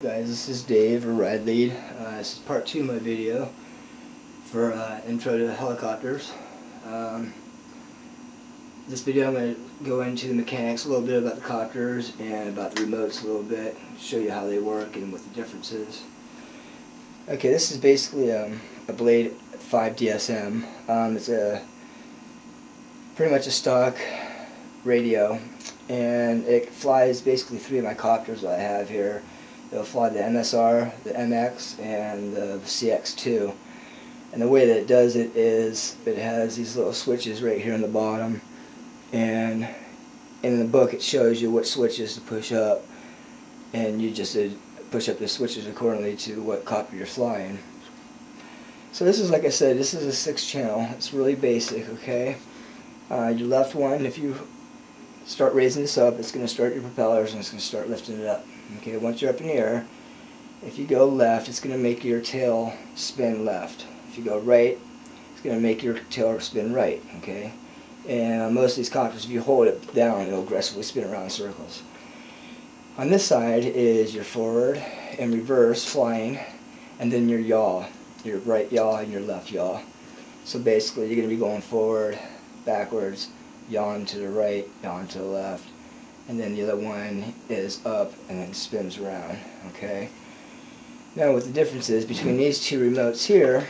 Guys, this is Dave, or Ride Lead. This is part 2 of my video for intro to helicopters. This video I'm going to go into the mechanics a little bit about the copters and about the remotes a little bit, show you how they work and what the difference is. Okay, this is basically a Blade 5 DSM. It's pretty much a stock radio, and it flies basically 3 of my copters that I have here. It'll fly the MSR, the MX, and the CX2. And the way that it does it is it has these little switches right here on the bottom, and in the book it shows you what switches to push up, and you just push up the switches accordingly to what copter you're flying. So this is, like I said, this is a 6-channel. It's really basic, okay? Your left one, if you start raising this up, it's going to start your propellers and it's going to start lifting it up. Okay, once you're up in the air, if you go left, it's going to make your tail spin left. If you go right, it's going to make your tail spin right. Okay, and on most of these copters, if you hold it down, it'll aggressively spin around in circles. On this side is your forward and reverse flying, and then your yaw, your right yaw and your left yaw. So basically, you're going to be going forward, backwards, yawing to the right, yawing to the left, and then the other one is up and then spins around. Okay. Now what the difference is between these two remotes here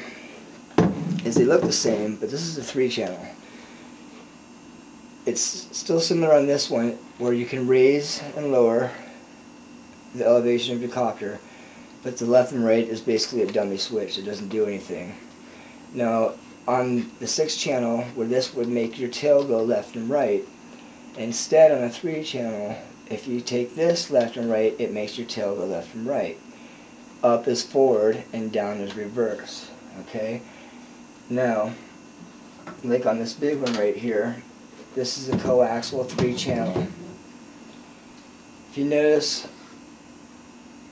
is they look the same, but this is a 3-channel. It's still similar on this one, where you can raise and lower the elevation of your copter, but the left and right is basically a dummy switch. It doesn't do anything. Now on the 6-channel, where this would make your tail go left and right, instead on a 3-channel, if you take this left and right, it makes your tail go left and right. Up is forward and down is reverse. Okay? Now, like on this big one right here, this is a coaxial 3-channel. If you notice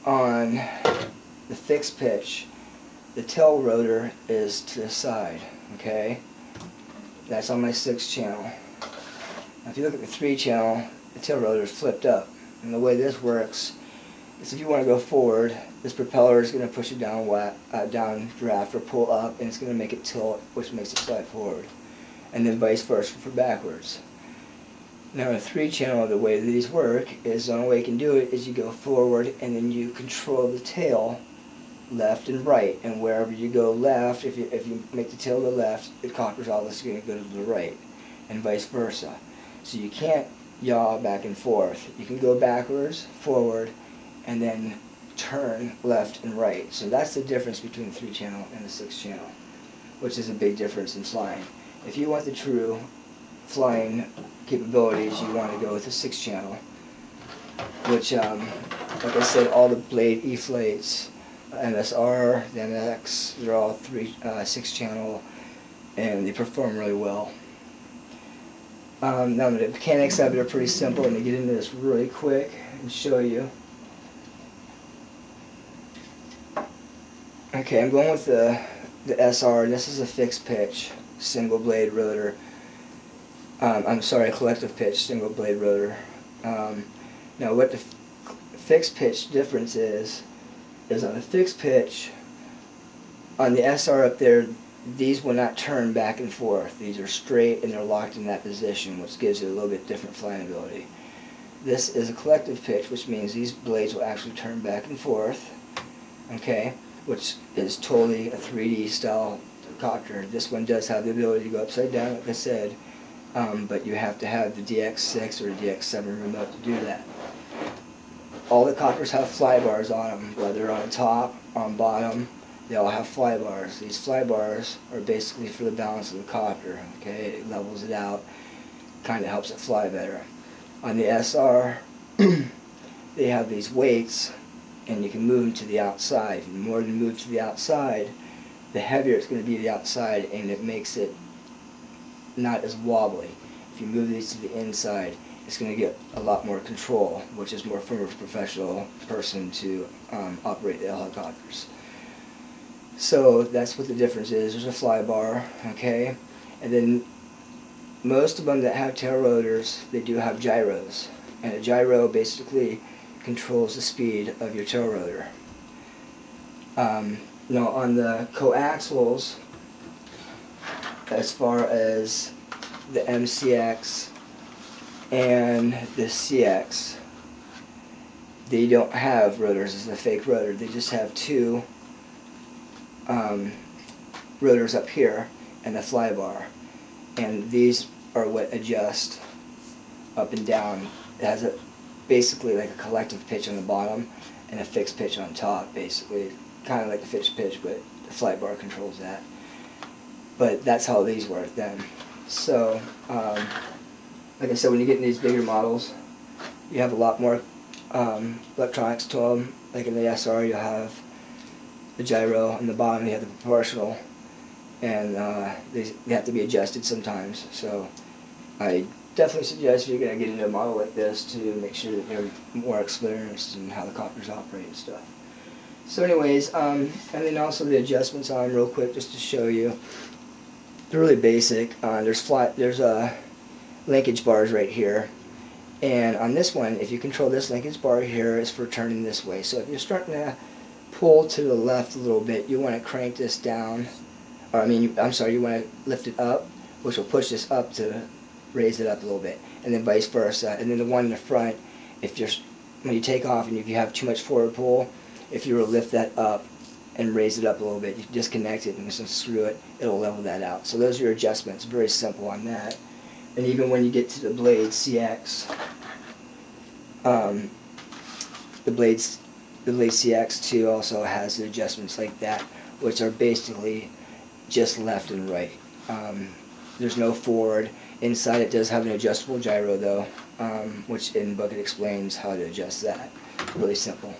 on the fixed pitch, the tail rotor is to the side. Okay? That's on my 6-channel. Now if you look at the 3-channel, the tail rotor is flipped up. And the way this works is if you want to go forward, this propeller is going to push it down draft or pull up, and it's going to make it tilt, which makes it slide forward. And then vice versa for backwards. Now in a 3-channel, the way these work is the only way you can do it is you go forward and then you control the tail left and right, and wherever you go left, if you make the tail go left, the copter's obviously going to go to the right, and vice versa. So you can't yaw back and forth. You can go backwards, forward, and then turn left and right. So that's the difference between the 3-channel and the 6-channel, which is a big difference in flying. If you want the true flying capabilities, you want to go with the 6-channel, which, like I said, all the Blade E-flates, MSR, the MX, they're all 6-channel, and they perform really well. Now the mechanics of it are pretty simple. Let me get into this really quick and show you. Okay, I'm going with the SR, and this is a fixed pitch, single blade rotor. I'm sorry, collective pitch, single blade rotor. Now what the fixed pitch difference is on the fixed pitch, on the SR up there, these will not turn back and forth. These are straight and they're locked in that position, which gives you a little bit different flying ability. This is a collective pitch, which means these blades will actually turn back and forth, okay, which is totally a 3D style copter. This one does have the ability to go upside down, like I said, but you have to have the DX6 or DX7 remote to do that. All the copters have fly bars on them, whether on top, on bottom, they all have fly bars. These fly bars are basically for the balance of the copter, okay? It levels it out, kind of helps it fly better. On the SR, they have these weights, and you can move them to the outside. The more you move to the outside, the heavier it's going to be to the outside, and it makes it not as wobbly. If you move these to the inside, it's going to get a lot more control, which is more from a professional person to operate the helicopters. So that's what the difference is. There's a fly bar, okay? And then most of them that have tail rotors, they do have gyros. And a gyro basically controls the speed of your tail rotor. Now on the coaxials, as far as the MCX and the CX, they don't have rotors as a fake rotor. They just have two rotors up here and a fly bar, and these are what adjust up and down. It has basically like a collective pitch on the bottom and a fixed pitch on top, basically kind of like a fixed pitch, but the fly bar controls that. But that's how these work then. So like I said, when you get in these bigger models, you have a lot more electronics to them. Like in the SR, you'll have the gyro on the bottom, you have the proportional, and they have to be adjusted sometimes. So I definitely suggest if you're going to get into a model like this to make sure that you're more experienced in how the copters operate and stuff. So anyways, and then also the adjustments on real quick just to show you. They're really basic. There's linkage bars right here. And on this one, if you control this linkage bar here, is for turning this way. So if you're starting to pull to the left a little bit, you want to crank this down. Or I'm sorry, you want to lift it up, which will push this up to raise it up a little bit, and then vice versa. And then the one in the front, when you take off and if you have too much forward pull, if you were to lift that up and raise it up a little bit, you disconnect it and just unscrew it, it'll level that out. So those are your adjustments, very simple on that. And even when you get to the blade CX, the blade CX2 also has adjustments like that, which are basically just left and right. There's no forward. Inside it does have an adjustable gyro though, which in the book it explains how to adjust that. Really simple.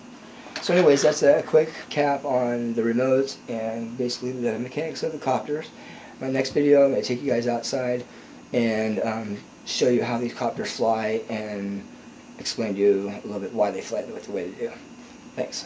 So anyways, that's a quick cap on the remotes and basically the mechanics of the copters. My next video, I'm going to take you guys outside and show you how these copters fly and explain to you a little bit why they fly the way they do. Thanks.